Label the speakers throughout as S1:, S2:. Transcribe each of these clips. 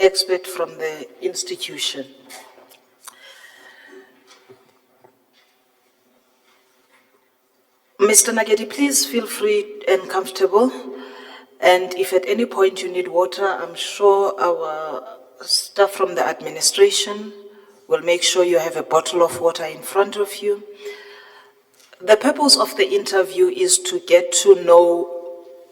S1: expert from the institution. Mr. Nagedi, please feel free and comfortable. And if at any point you need water, I'm sure our staff from the administration will make sure you have a bottle of water in front of you. The purpose of the interview is to get to know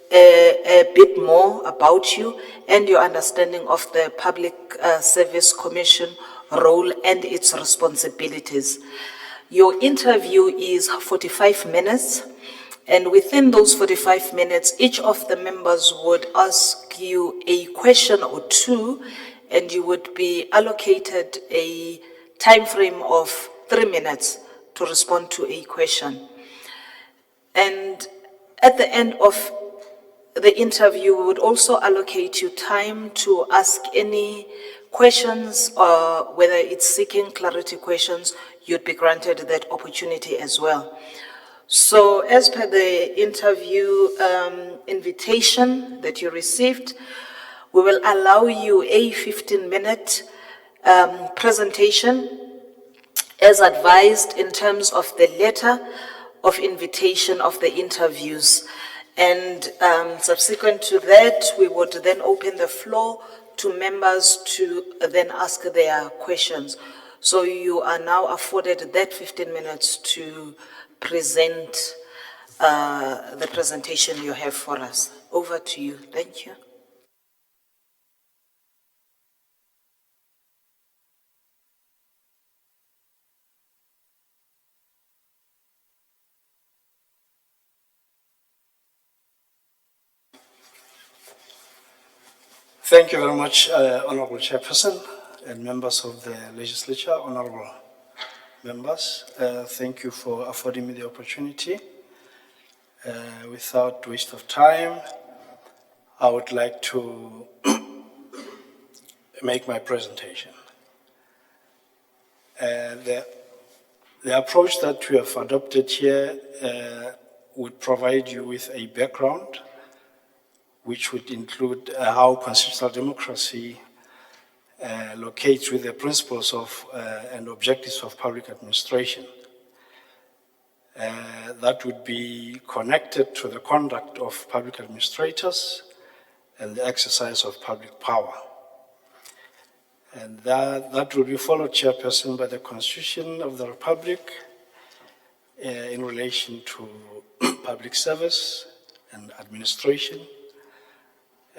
S1: a bit more about you and your understanding of the Public Service Commission role and its responsibilities. Your interview is 45 minutes, and within those 45 minutes, each of the members would ask you a question or two, and you would be allocated a time frame of 3 minutes to respond to a question. And at the end of the interview, we would also allocate you time to ask any questions, or whether it's seeking clarity questions, you'd be granted that opportunity as well. So as per the interview invitation that you received, we will allow you a 15-minute presentation as advised in terms of the letter of invitation of the interviews. And subsequent to that, we would then open the floor to members to then ask their questions. So you are now afforded that 15 minutes to present the presentation you have for us. Over to you. Thank you.
S2: Thank you very much, Honorable Chairperson and members of the legislature, honorable members. Thank you for affording me the opportunity. Without waste of time, I would like to make my presentation. The approach that we have adopted here would provide you with a background which would include how constitutional democracy locates with the principles of and objectives of public administration. That would be connected to the conduct of public administrators and the exercise of public power. And that will be followed, Chairperson, by the Constitution of the Republic in relation to public service and administration,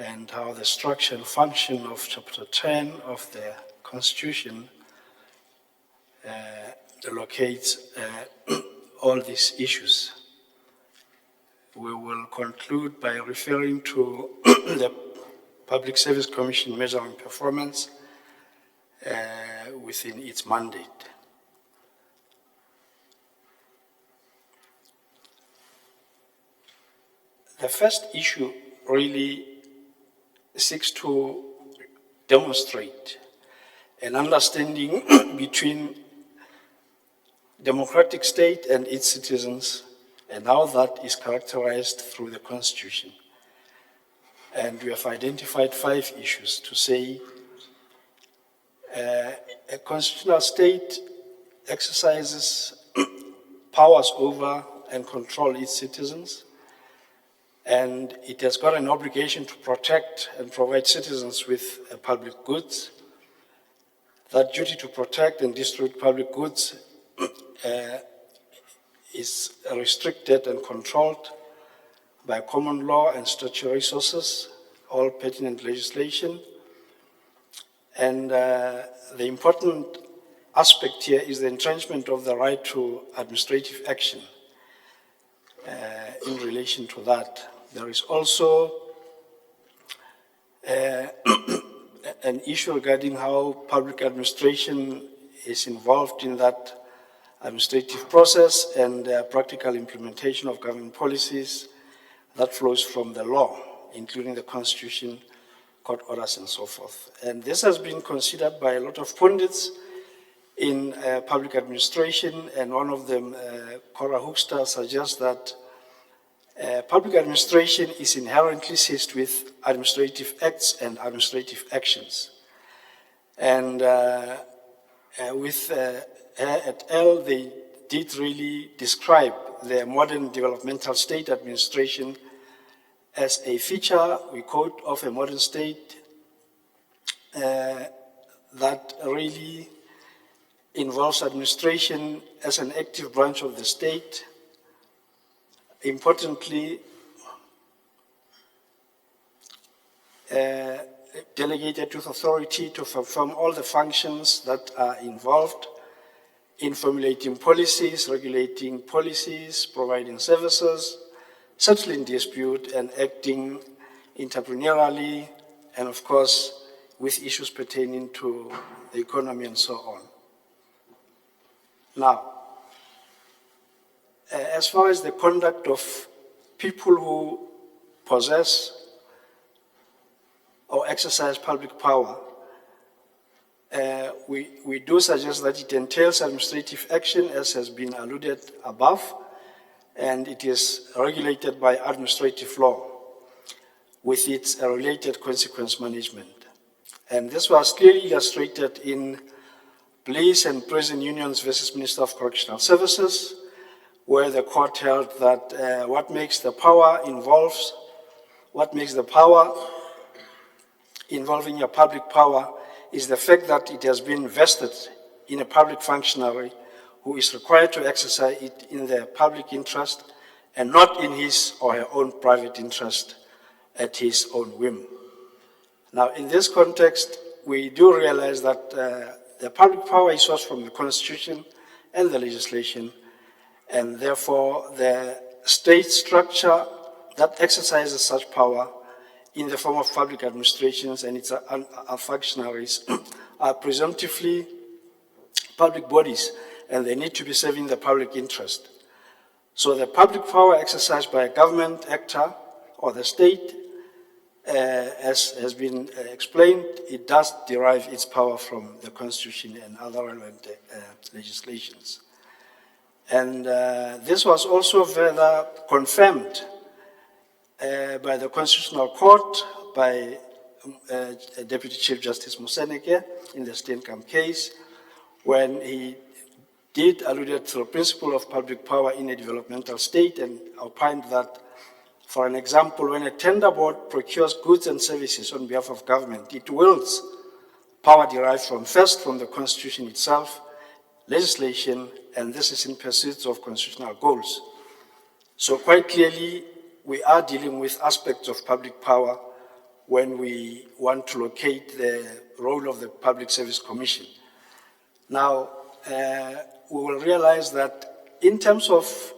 S2: and how the structure and function of Chapter 10 of the Constitution locates all these issues. We will conclude by referring to the Public Service Commission measuring performance within its mandate. The first issue really seeks to demonstrate an understanding between democratic state and its citizens, and how that is characterized through the Constitution. And we have identified 5 issues to say a constitutional state exercises powers over and control its citizens, and it has got an obligation to protect and provide citizens with public goods. That duty to protect and distribute public goods is restricted and controlled by common law and statutory sources, all pertinent legislation. And the important aspect here is the entrenchment of the right to administrative action. In relation to that, there is also an issue regarding how public administration is involved in that administrative process and practical implementation of government policies that flows from the law, including the Constitution, court orders, and so forth. And this has been considered by a lot of pundits in public administration, and one of them, Cora Hoekstra, suggests that public administration is inherently seized with administrative acts and administrative actions. And with her et al., they did really describe the modern developmental state administration as a feature, we quote, of a modern state that really involves administration as an active branch of the state. Importantly, delegated with authority to perform all the functions that are involved in formulating policies, regulating policies, providing services, settling dispute, and acting entrepreneurially, and of course, with issues pertaining to the economy and so on. Now, as far as the conduct of people who possess or exercise public power, we do suggest that it entails administrative action, as has been alluded above, and it is regulated by administrative law with its related consequence management. And this was clearly illustrated in Police and Prison Unions versus Minister of Correctional Services, where the court held that what makes the power involving your public power is the fact that it has been vested in a public functionary who is required to exercise it in the public interest and not in his or her own private interest at his own whim. Now, in this context, we do realize that the public power is sourced from the Constitution and the legislation, and therefore the state structure that exercises such power in the form of public administrations and its functionaries are presumptively public bodies, and they need to be serving the public interest. So the public power exercised by a government actor or the state, as has been explained, it does derive its power from the Constitution and other relevant legislations. And this was also further confirmed by the Constitutional Court, by Deputy Chief Justice Moseneke in the Steenkamp case, when he did allude to the principle of public power in a developmental state and opined that, for an example, when a tender board procures goods and services on behalf of government, it wields power derived first from the Constitution itself, legislation, and this is in pursuit of constitutional goals. So quite clearly, we are dealing with aspects of public power when we want to locate the role of the Public Service Commission. Now, we will realize that in terms of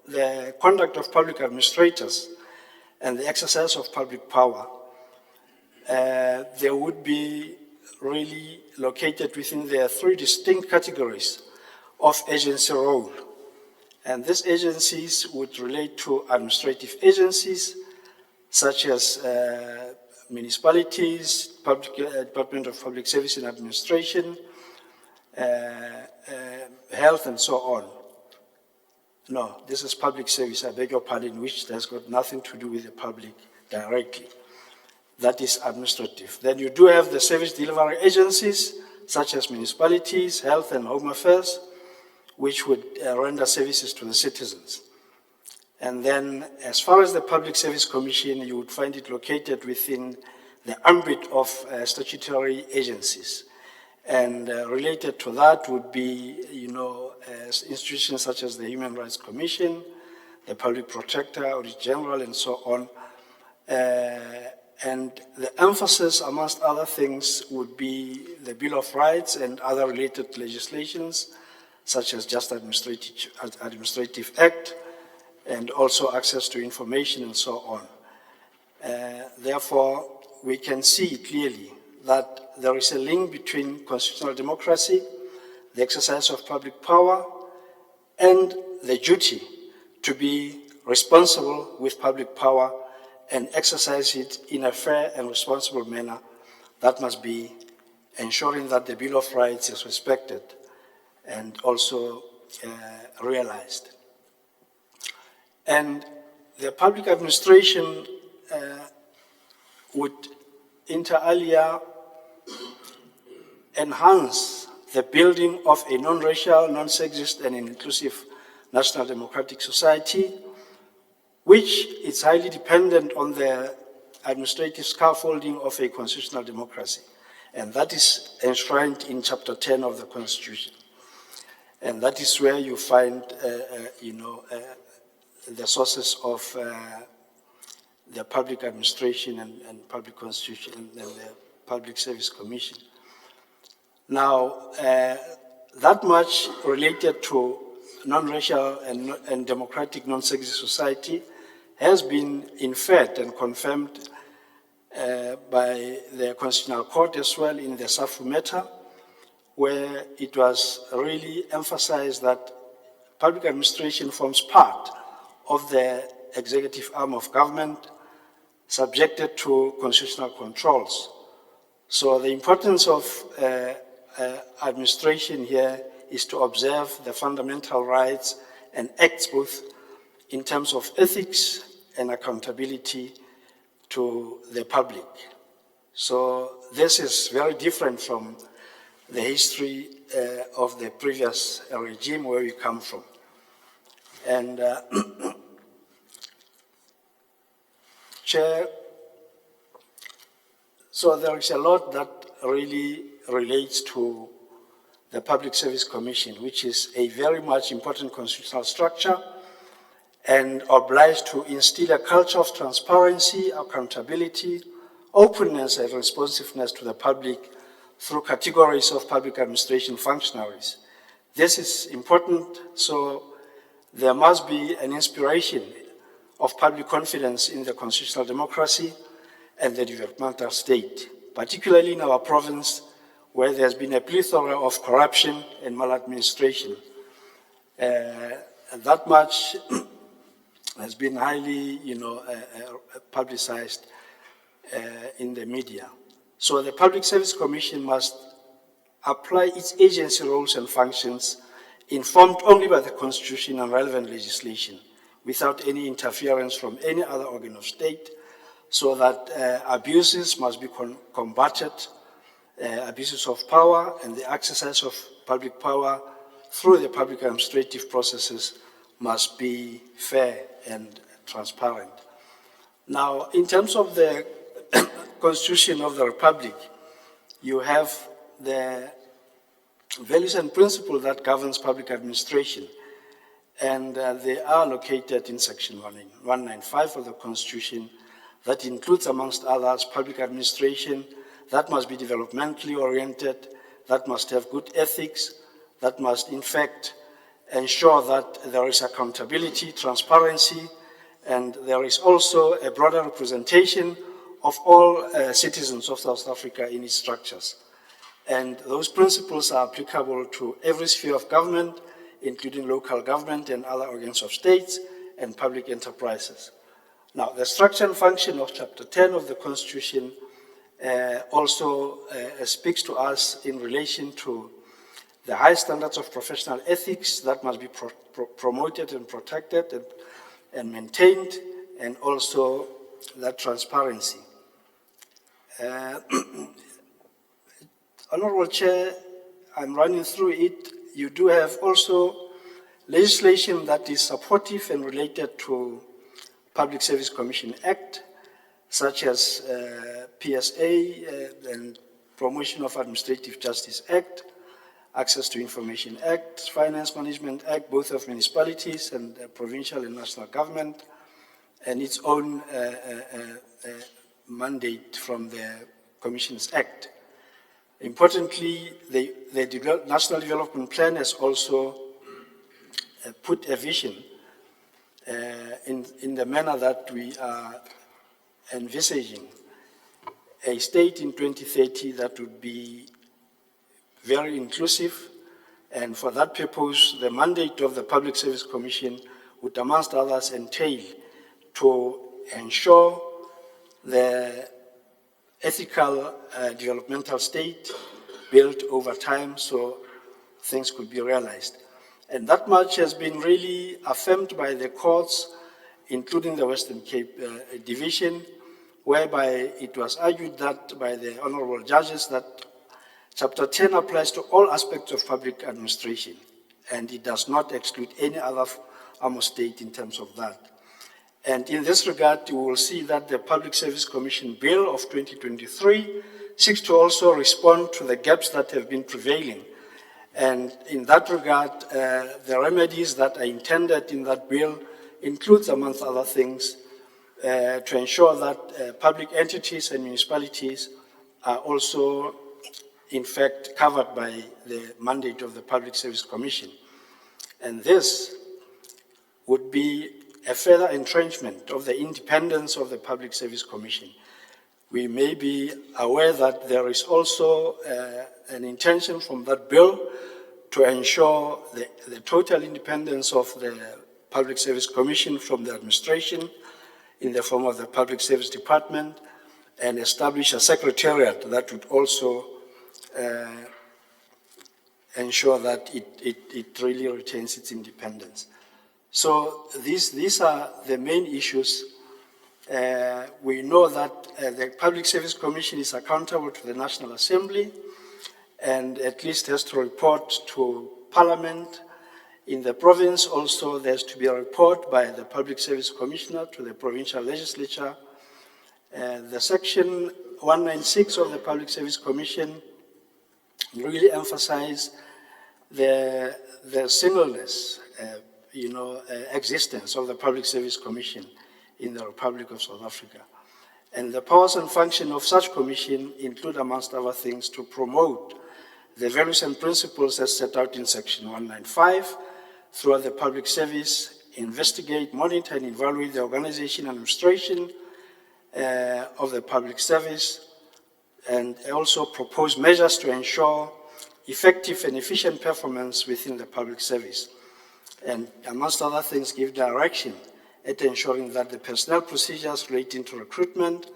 S2: the conduct of public administrators and the exercise of public power, they would be really located within the three distinct categories of agency role. And these agencies would relate to administrative agencies, such as municipalities, Department of Public Service and Administration, health, and so on. No, this is public service, I beg your pardon, which has got nothing to do with the public directly. That is administrative. Then you do have the service delivery agencies, such as municipalities, health and home affairs, which would render services to the citizens. And then, as far as the Public Service Commission, you would find it located within the ambit of statutory agencies. And related to that would be, institutions such as the Human Rights Commission, the Public Protector, Audit General, and so on. And the emphasis, amongst other things, would be the Bill of Rights and other related legislations, such as Just Administrative Act, and also access to information and so on. Therefore, we can see clearly that there is a link between constitutional democracy, the exercise of public power, and the duty to be responsible with public power and exercise it in a fair and responsible manner. That must be ensuring that the Bill of Rights is respected and also realized. And the public administration would inter alia enhance the building of a non-racial, non-sexist, and inclusive national democratic society, which is highly dependent on the administrative scaffolding of a constitutional democracy. And that is enshrined in Chapter 10 of the Constitution. And that is where you find, the sources of the public administration and public constitution and the Public Service Commission. Now, that much related to non-racial and democratic non-sexist society has been inferred and confirmed by the Constitutional Court as well in the SAFU matter, where it was really emphasized that public administration forms part of the executive arm of government subjected to constitutional controls. So the importance of administration here is to observe the fundamental rights and acts both in terms of ethics and accountability to the public. So this is very different from the history of the previous regime where we come from. And Chair, so there is a lot that really relates to the Public Service Commission, which is a very much important constitutional structure and obliged to instill a culture of transparency, accountability, openness, and responsiveness to the public through categories of public administration functionaries. This is important, so there must be an inspiration of public confidence in the constitutional democracy and the developmental state, particularly in our province, where there's been a plethora of corruption and maladministration. And that much has been highly, publicized in the media. So the Public Service Commission must apply its agency roles and functions informed only by the Constitution and relevant legislation, without any interference from any other organ of state, so that abuses must be combated, abuses of power and the exercise of public power through the public administrative processes must be fair and transparent. Now, in terms of the Constitution of the Republic, you have the values and principles that governs public administration, and they are located in Section 195 of the Constitution. That includes, amongst others, public administration that must be developmentally oriented, that must have good ethics, that must, in fact, ensure that there is accountability, transparency, and there is also a broader representation of all citizens of South Africa in its structures. And those principles are applicable to every sphere of government, including local government and other organs of states and public enterprises. Now, the structure and function of Chapter 10 of the Constitution also speaks to us in relation to the high standards of professional ethics that must be promoted and protected and maintained, and also that transparency. Honorable Chair, I'm running through it. You do have also legislation that is supportive and related to Public Service Commission Act, such as PSA and Promotion of Administrative Justice Act, Access to Information Act, Finance Management Act, both of municipalities and provincial and national government, and its own mandate from the Commissions Act. Importantly, the National Development Plan has also put a vision in the manner that we are envisaging a state in 2030 that would be very inclusive, and for that purpose, the mandate of the Public Service Commission would, amongst others, entail to ensure the ethical developmental state built over time so things could be realized. And that much has been really affirmed by the courts, including the Western Cape Division, whereby it was argued that by the honorable judges that Chapter 10 applies to all aspects of public administration, and it does not exclude any other arm of state in terms of that. And in this regard, you will see that the Public Service Commission Bill of 2023 seeks to also respond to the gaps that have been prevailing. And in that regard, the remedies that are intended in that bill includes, amongst other things, to ensure that public entities and municipalities are also, in fact, covered by the mandate of the Public Service Commission. And this would be a further entrenchment of the independence of the Public Service Commission. We may be aware that there is also an intention from that bill to ensure the total independence of the Public Service Commission from the administration in the form of the Public Service Department, and establish a secretariat that would also ensure that it really retains its independence. So these are the main issues. We know that the Public Service Commission is accountable to the National Assembly and at least has to report to Parliament. In the province also, there's to be a report by the Public Service Commissioner to the provincial legislature. The section 196 of the Public Service Commission really emphasizes the singleness, existence of the Public Service Commission in the Republic of South Africa. And the powers and function of such commission include, amongst other things, to promote the values and principles as set out in section 195 throughout the public service, investigate, monitor, and evaluate the organization and administration of the public service, and also propose measures to ensure effective and efficient performance within the public service. And amongst other things, give direction at ensuring that the personnel procedures relating to recruitment,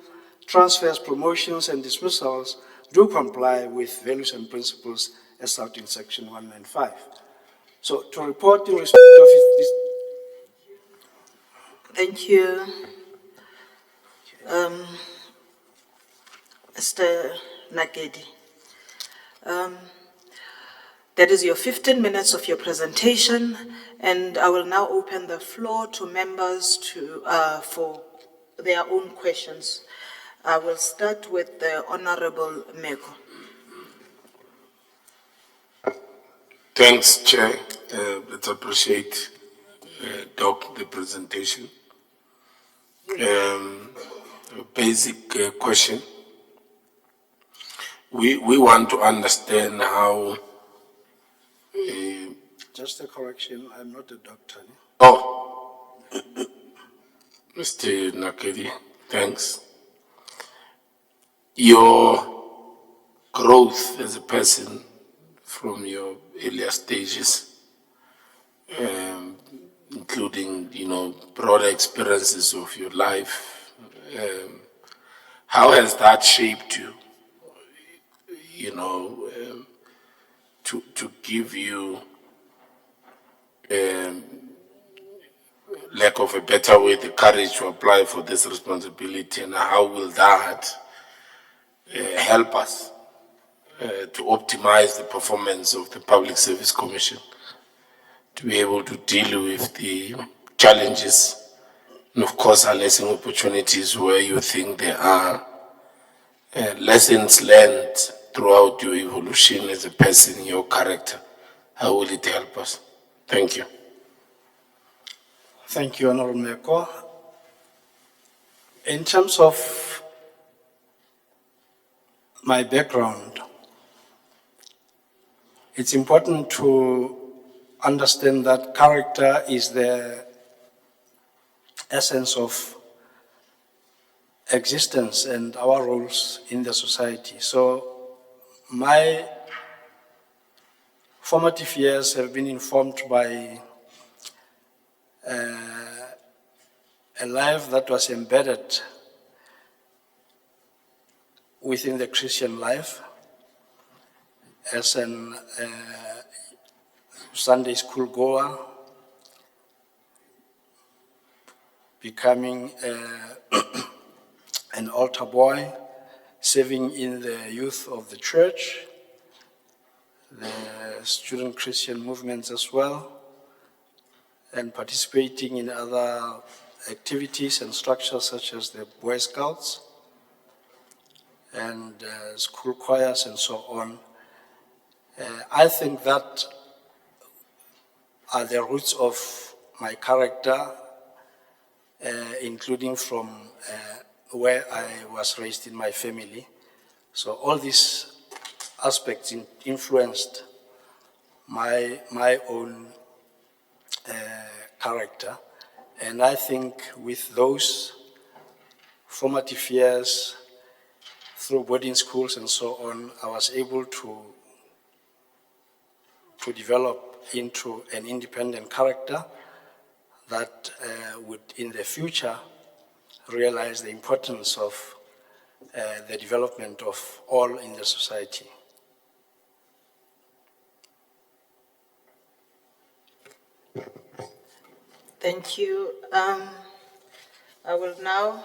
S2: transfers, promotions, and dismissals do comply with values and principles as out in section 195. So to report in respect of this.
S1: Thank you. Mr. Nakedi. That is your 15 minutes of your presentation, and I will now open the floor to members for their own questions. I will start with the Honorable Meko.
S3: Thanks, Chair. Let's appreciate, Doc, the presentation. Basic question. We want to understand how...
S2: Just a correction, I'm not a doctor.
S3: Oh, Mr. Nakedi, thanks. Your growth as a person from your earlier stages, including, broader experiences of your life, how has that shaped you, to give you, lack of a better way, the courage to apply for this responsibility, and how will that help us to optimize the performance of the Public Service Commission, to be able to deal with the challenges, and of course harnessing opportunities where you think there are lessons learned throughout your evolution as a person, your character. How will it help us? Thank you.
S2: Thank you, Honorable Meko. In terms of my background, it's important to understand that character is the essence of existence and our roles in the society. So my formative years have been informed by a life that was embedded within the Christian life as an Sunday school goer, becoming an altar boy, serving in the youth of the church, the student Christian movements as well, and participating in other activities and structures such as the Boy Scouts and school choirs and so on. I think that are the roots of my character, including from where I was raised in my family. So all these aspects influenced my own character. And I think with those formative years, through boarding schools and so on, I was able to develop into an independent character that would in the future realize the importance of the development of all in the society.
S1: Thank you. I will now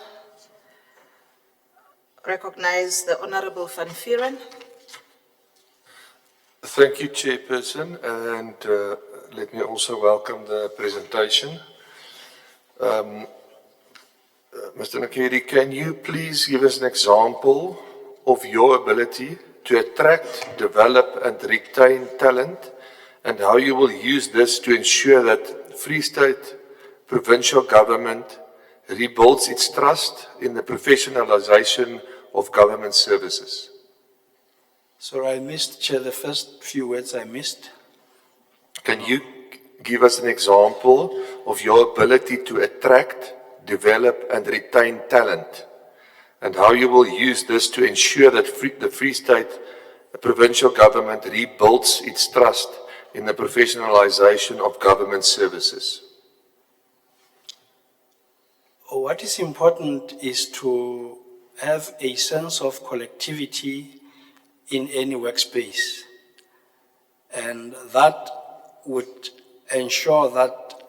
S1: recognize the Honorable Van Vieren.
S4: Thank you, Chairperson, and let me also welcome the presentation. Mr. Nakedi, can you please give us an example of your ability to attract, develop, and retain talent, and how you will use this to ensure that Free State provincial government rebuilds its trust in the professionalization of government services?
S2: So I missed, Chair, the first few words I missed.
S4: Can you give us an example of your ability to attract, develop, and retain talent, and how you will use this to ensure that the Free State provincial government rebuilds its trust in the professionalization of government services?
S2: What is important is to have a sense of collectivity in any workspace. And that would ensure that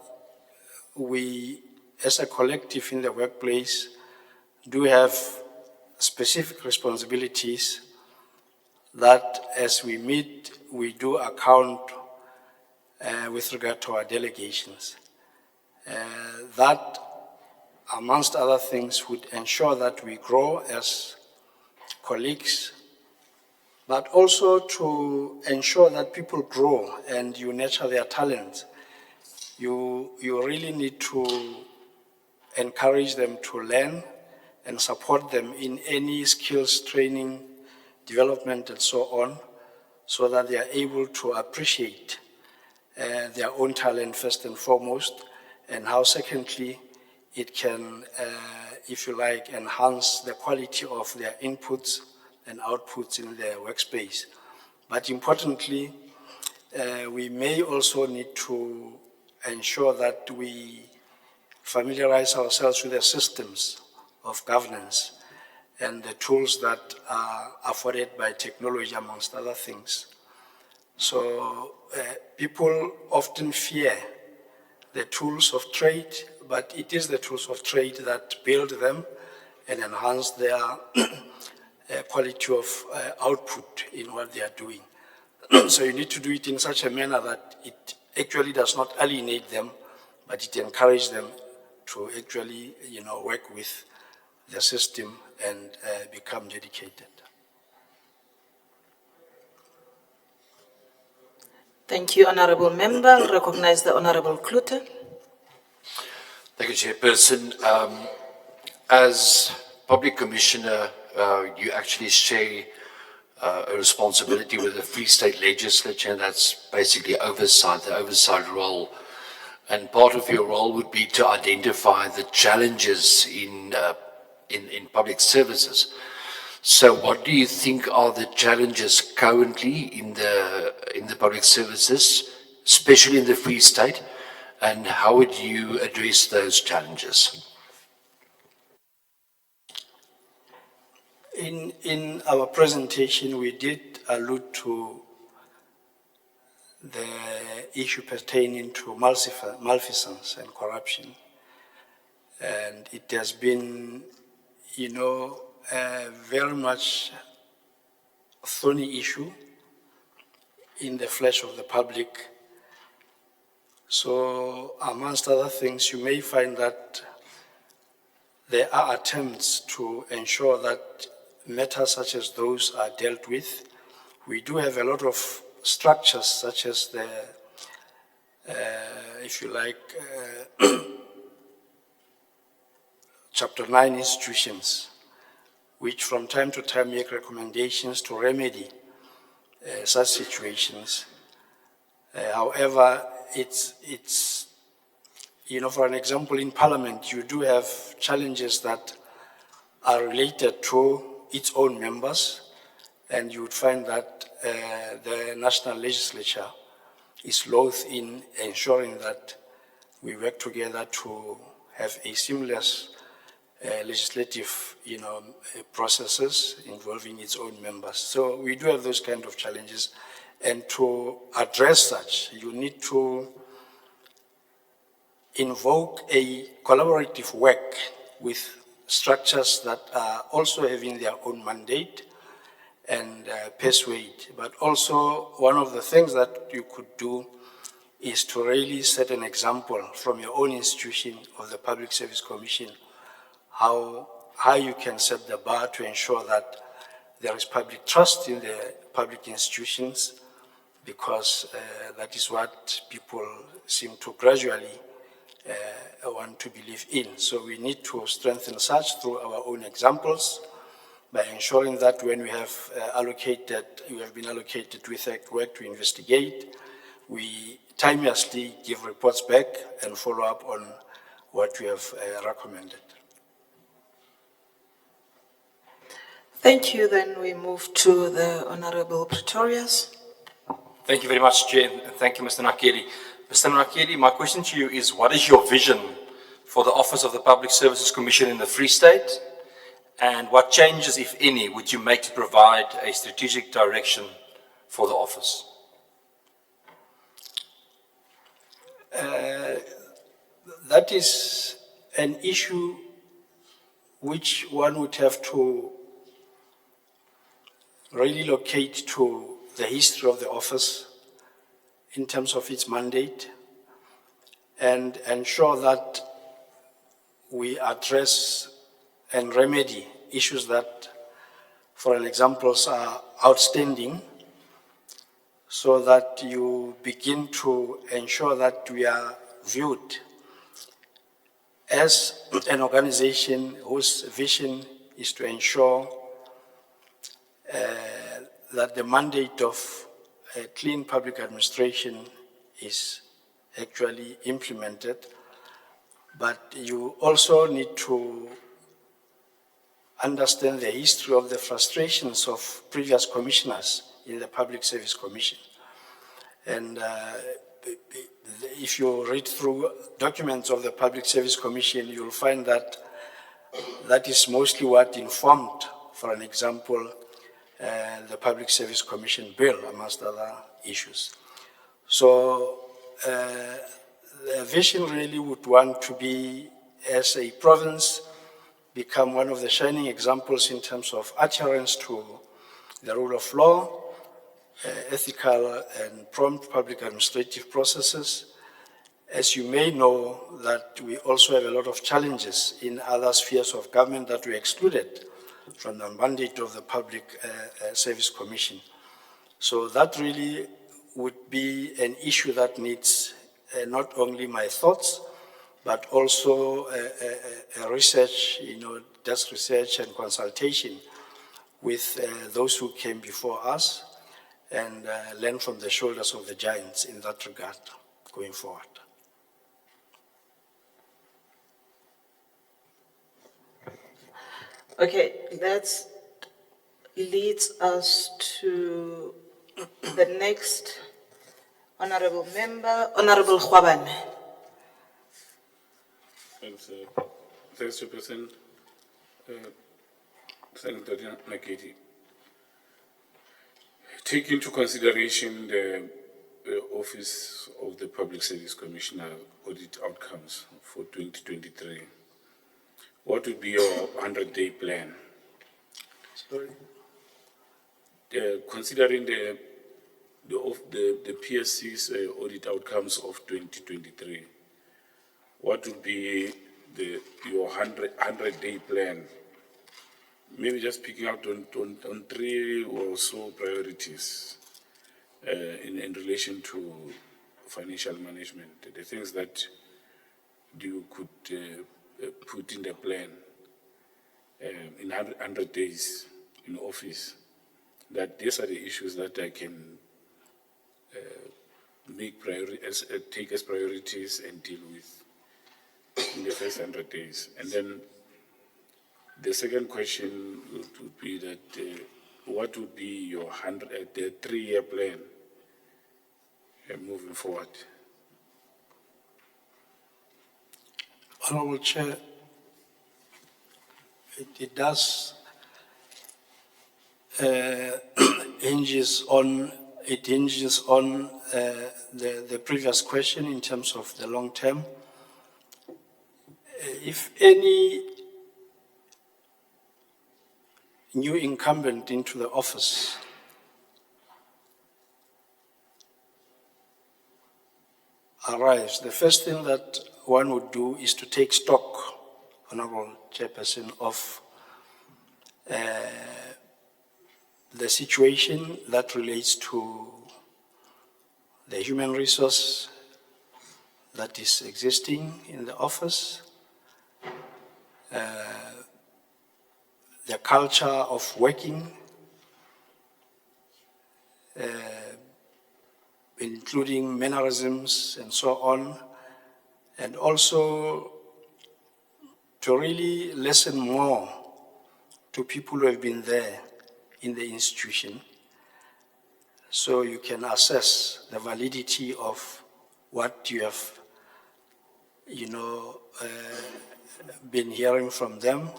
S2: we, as a collective in the workplace, do have specific responsibilities that as we meet, we do account with regard to our delegations. That, amongst other things, would ensure that we grow as colleagues, but also to ensure that people grow and you nurture their talents. You really need to encourage them to learn and support them in any skills training, development, and so on, so that they are able to appreciate their own talent first and foremost, and how secondly, it can, if you like, enhance the quality of their inputs and outputs in their workspace. But importantly, we may also need to ensure that we familiarize ourselves with the systems of governance and the tools that are afforded by technology, amongst other things. So people often fear the tools of trade, but it is the tools of trade that build them and enhance their quality of output in what they are doing. So you need to do it in such a manner that it actually does not alienate them, but it encourages them to actually, work with the system and become dedicated.
S1: Thank you, Honorable Member. I recognize the Honorable Klute.
S5: Thank you, Chairperson. As Public Commissioner, you actually share a responsibility with the Free State Legislature, and that's basically the oversight role. And part of your role would be to identify the challenges in public services. So what do you think are the challenges currently in the public services, especially in the Free State, and how would you address those challenges?
S2: In our presentation, we did allude to the issue pertaining to malfeasance and corruption. And it has been, a very much thorny issue in the flesh of the public. So amongst other things, you may find that there are attempts to ensure that matters such as those are dealt with. We do have a lot of structures such as the, if you like, Chapter 9 institutions, which from time to time make recommendations to remedy such situations. However, it's, you know, for an example, in Parliament, you do have challenges that are related to its own members, and you would find that the national legislature is loath in ensuring that we work together to have a seamless legislative, processes involving its own members. So we do have those kind of challenges, and to address such, you need to invoke a collaborative work with structures that are also having their own mandate and persuade. But also, one of the things that you could do is to really set an example from your own institution of the Public Service Commission, how you can set the bar to ensure that there is public trust in the public institutions, because that is what people seem to gradually want to believe in. So we need to strengthen such through our own examples, by ensuring that when we have been allocated with work to investigate, we timeously give reports back and follow up on what we have recommended.
S1: Thank you. Then we move to the Honorable Pretorius.
S6: Thank you very much, Chair, and thank you, Mr. Nakedi. Mr. Nakedi, my question to you is, what is your vision for the Office of the Public Services Commission in the Free State? And what changes, if any, would you make to provide a strategic direction for the office?
S2: That is an issue which one would have to really locate to the history of the office in terms of its mandate, and ensure that we address and remedy issues that, for an example, are outstanding, so that you begin to ensure that we are viewed as an organization whose vision is to ensure that the mandate of a clean public administration is actually implemented. But you also need to understand the history of the frustrations of previous commissioners in the Public Service Commission. And if you read through documents of the Public Service Commission, you'll find that that is mostly what informed, for an example, the Public Service Commission bill, amongst other issues. So the vision really would want to be, as a province, become one of the shining examples in terms of adherence to the rule of law, ethical and prompt public administrative processes. As you may know, that we also have a lot of challenges in other spheres of government that were excluded from the mandate of the Public Service Commission. So that really would be an issue that needs not only my thoughts, but also a research, desk research and consultation with those who came before us, and learn from the shoulders of the giants in that regard going forward.
S1: Okay, that leads us to the next honorable member, Honorable Khwabane.
S7: Thanks, Chairperson. Senator Nakedi. Take into consideration the Office of the Public Service Commissioner Audit Outcomes for 2023. What would be your 100-day plan?
S2: Sorry?
S7: Considering the PSC's audit outcomes of 2023, what would be your 100-day plan? Maybe just picking out on three or so priorities in relation to financial management, the things that you could put in the plan in 100 days in office, that these are the issues that I can take as priorities and deal with in the first 100 days. And then the second question would be that what would be your the 3-year plan moving forward?
S2: Honorable Chair, it does hinges on the previous question in terms of the long term. If any new incumbent into the office arrives, the first thing that one would do is to take stock, Honorable Chairperson, of the situation that relates to the human resource that is existing in the office, the culture of working, including mannerisms and so on, and also to really listen more to people who have been there in the institution, so you can assess the validity of what you have, been hearing from them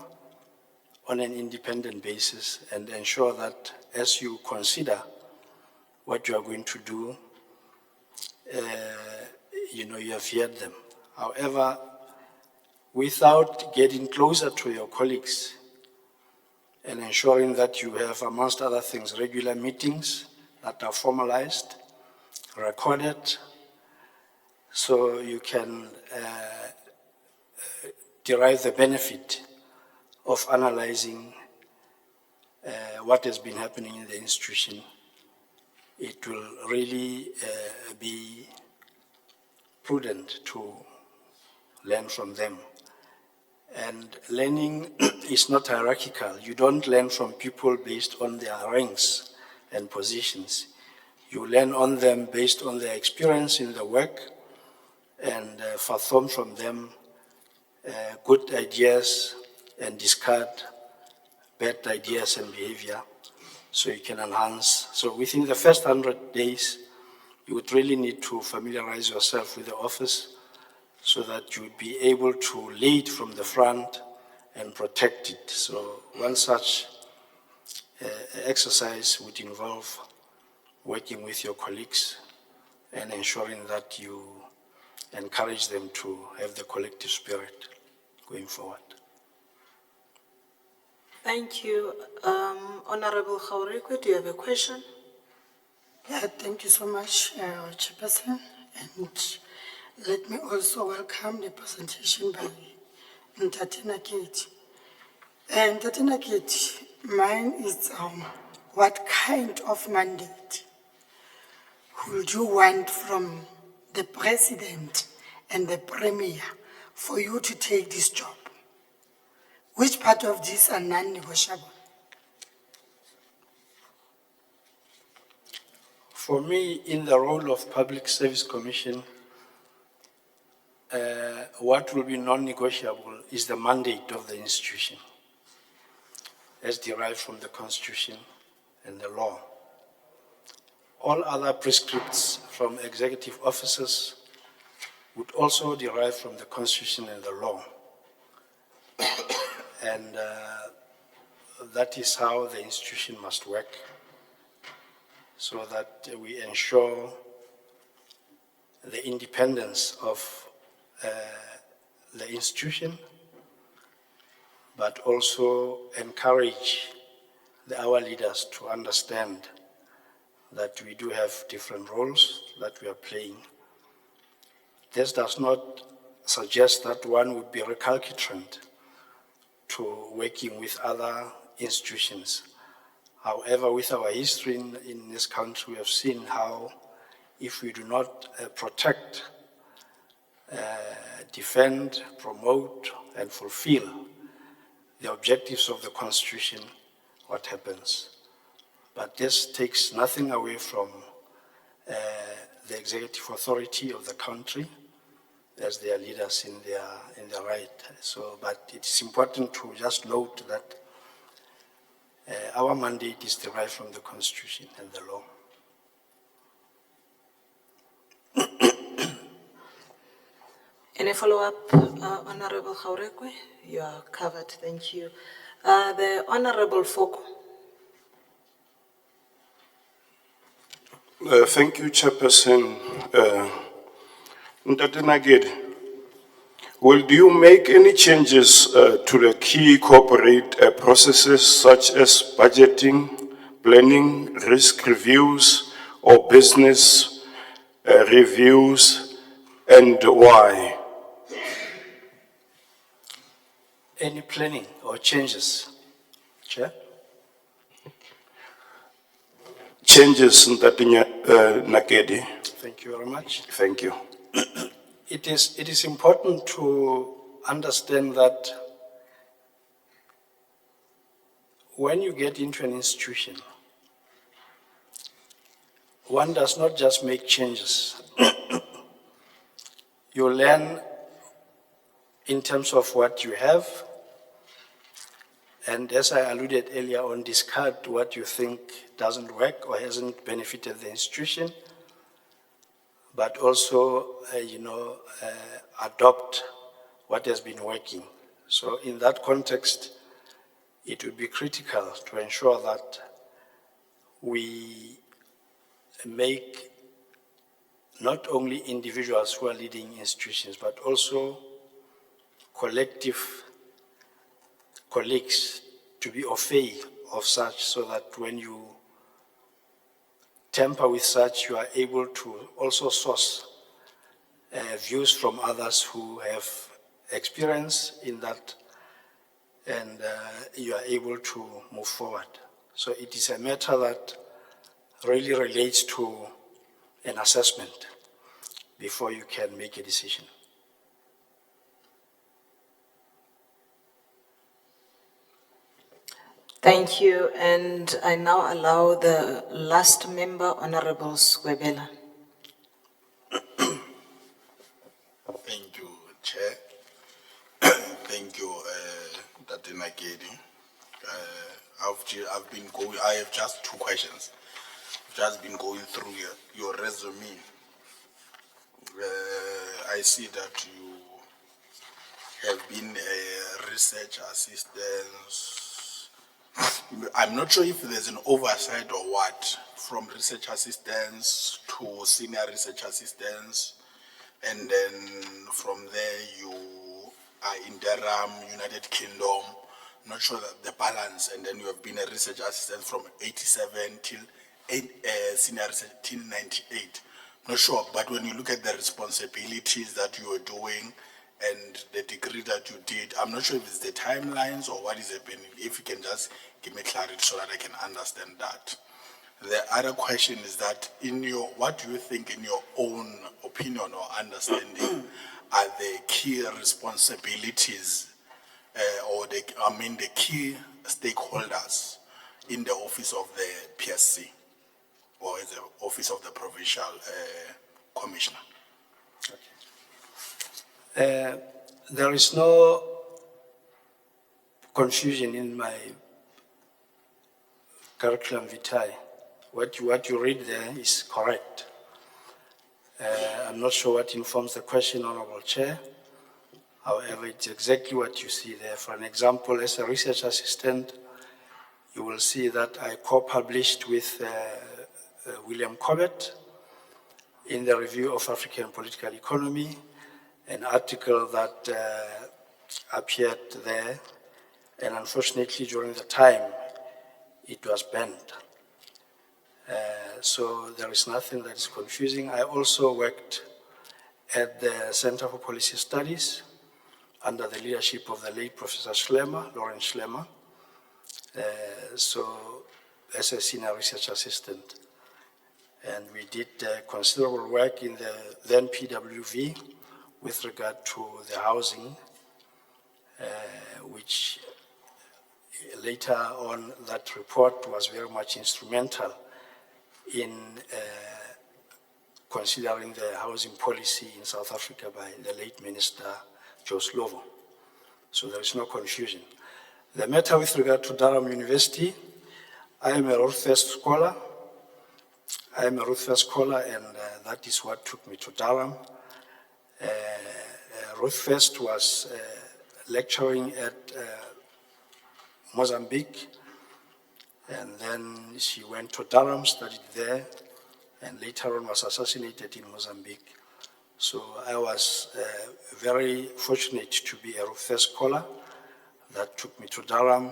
S2: on an independent basis, and ensure that as you consider what you are going to do, you have heard them. However, without getting closer to your colleagues and ensuring that you have, amongst other things, regular meetings that are formalized, recorded, so you can derive the benefit of analyzing what has been happening in the institution, it will really be prudent to learn from them. And learning is not hierarchical. You don't learn from people based on their ranks and positions. You learn on them based on their experience in the work, and fathom from them good ideas and discard bad ideas and behavior, so you can enhance. So within the first 100 days, you would really need to familiarize yourself with the office, so that you would be able to lead from the front and protect it. So one such exercise would involve working with your colleagues and ensuring that you encourage them to have the collective spirit going forward.
S1: Thank you. Honorable Khaureko, do you have a question?
S8: Yeah, thank you so much, Chairperson. And let me also welcome the presentation by Ntate Nakedi. And Ntate Nakedi, mine is what kind of mandate would you want from the President and the Premier for you to take this job? Which part of this are non-negotiable?
S2: For me, in the role of Public Service Commission, what will be non-negotiable is the mandate of the institution, as derived from the Constitution and the law. All other prescripts from executive officers would also derive from the Constitution and the law. And that is how the institution must work, so that we ensure the independence of the institution, but also encourage our leaders to understand that we do have different roles that we are playing. This does not suggest that one would be recalcitrant to working with other institutions. However, with our history in this country, we have seen how if we do not protect, defend, promote, and fulfill the objectives of the Constitution, what happens? But this takes nothing away from the executive authority of the country as their leaders in their right. So, but it is important to just note that our mandate is derived from the Constitution and the law.
S1: Any follow-up, Honorable Khaurekwe? You are covered, thank you. The Honorable Foko.
S9: Thank you, Chairperson. Ntate Nagedi, will you make any changes to the key corporate processes such as budgeting, planning, risk reviews, or business reviews, and why?
S2: Any planning or changes? Chair?
S9: Changes, Ntate Nagedi.
S2: Thank you very much.
S9: Thank you.
S2: It is important to understand that when you get into an institution, one does not just make changes. You learn in terms of what you have, and as I alluded earlier on, discard what you think doesn't work or hasn't benefited the institution, but also, adopt what has been working. So in that context, it would be critical to ensure that we make not only individuals who are leading institutions, but also collective colleagues to be au fait of such, so that when you tamper with such, you are able to also source views from others who have experience in that, and you are able to move forward. So it is a matter that really relates to an assessment before you can make a decision.
S1: Thank you, and I now allow the last member, Honorable Swebela.
S10: Thank you, Chair. Thank you, Dr. Nagedi. I have just two questions. I've just been going through your resume. I see that you have been a research assistant. I'm not sure if there's an oversight or what, from research assistants to senior research assistants, and then from there you are interim United Kingdom. Not sure that the balance, and then you have been a research assistant from 87 till senior research till 98. Not sure, but when you look at the responsibilities that you are doing and the degree that you did, I'm not sure if it's the timelines or what is happening. If you can just give me clarity so that I can understand that. The other question is that what do you think, in your own opinion or understanding, are the key responsibilities or the key stakeholders in the office of the PSC or the office of the provincial commissioner?
S2: There is no confusion in my curriculum vitae. What you read there is correct. I'm not sure what informs the question, Honorable Chair. However, it's exactly what you see there. For an example, as a research assistant, you will see that I co-published with William Corbett in the Review of African Political Economy, an article that appeared there, and unfortunately during the time it was banned. So there is nothing that is confusing. I also worked at the Center for Policy Studies under the leadership of the late Professor Schlemmer, Lawrence Schlemmer, so as a senior research assistant. And we did considerable work in the then PWV with regard to the housing, which later on that report was very much instrumental in considering the housing policy in South Africa by the late Minister Joe Slovo. So there is no confusion. The matter with regard to Durham University, I am a Rothfest scholar. and that is what took me to Durham. Ruth First was lecturing at Mozambique, and then she went to Durham, studied there, and later on was assassinated in Mozambique. So I was very fortunate to be a Ruth First scholar. That took me to Durham.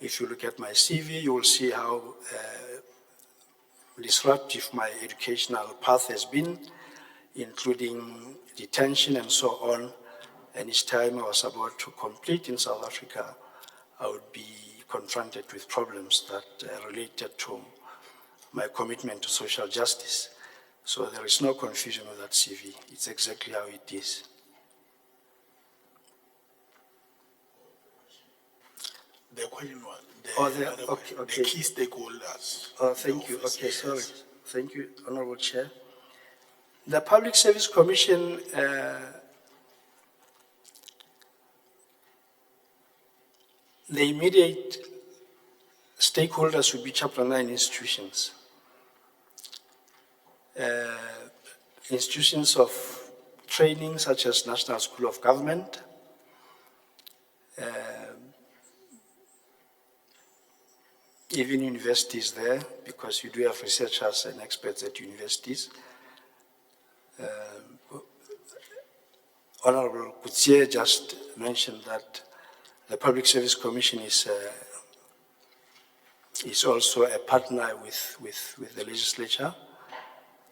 S2: If you look at my CV, you will see how disruptive my educational path has been, including detention and so on. And each time I was about to complete in South Africa, I would be confronted with problems that related to my commitment to social justice. So there is no confusion with that CV. It's exactly how it is.
S10: The question was,
S2: the
S10: key stakeholders.
S2: Oh, thank you. Okay, sorry. Thank you, Honorable Chair. The Public Service Commission the immediate stakeholders would be Chapter 9 institutions. Institutions of training such as National School of Government, even universities there, because you do have researchers and experts at universities. Honorable Kutsier just mentioned that the Public Service Commission is also a partner with the legislature.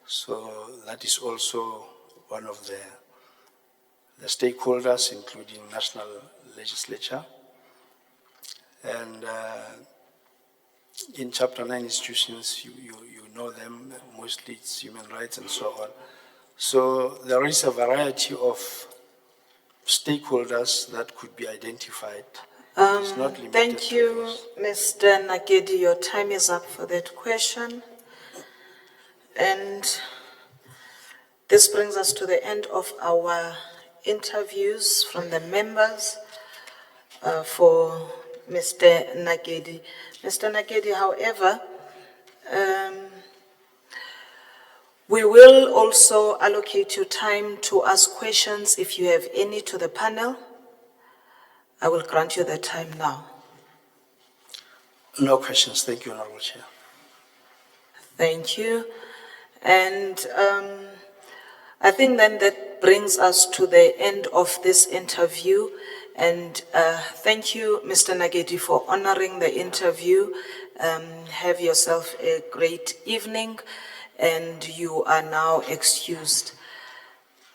S2: So that is also one of the stakeholders, including national legislature. And in Chapter 9 institutions, you know them, mostly it's human rights and so on. So there is a variety of stakeholders that could be identified. It's not limited
S1: Thank
S2: to
S1: you,
S2: those.
S1: Mr. Nagedi. Your time is up for that question. And this brings us to the end of our interviews from the members for Mr. Nagedi. Mr. Nagedi, however, we will also allocate you time to ask questions if you have any to the panel. I will grant you the time now.
S2: No questions. Thank you, Honorable Chair.
S1: Thank you. And I think then that brings us to the end of this interview. And thank you, Mr. Nagedi, for honoring the interview. Have yourself a great evening, and you are now excused.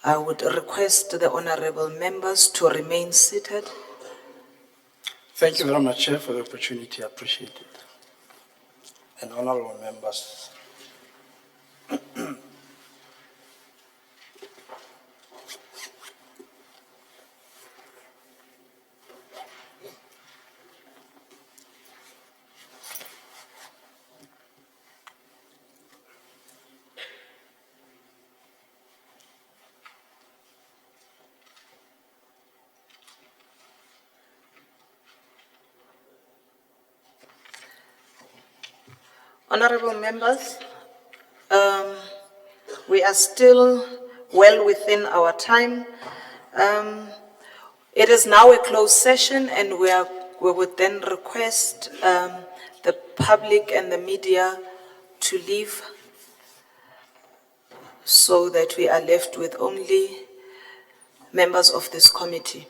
S1: I would request the honorable members to remain seated.
S2: Thank you very much, Chair, for the opportunity. I appreciate it. And honorable members.
S1: Honorable members, we are still well within our time. It is now a closed session, and we would then request the public and the media to leave so that we are left with only members of this committee.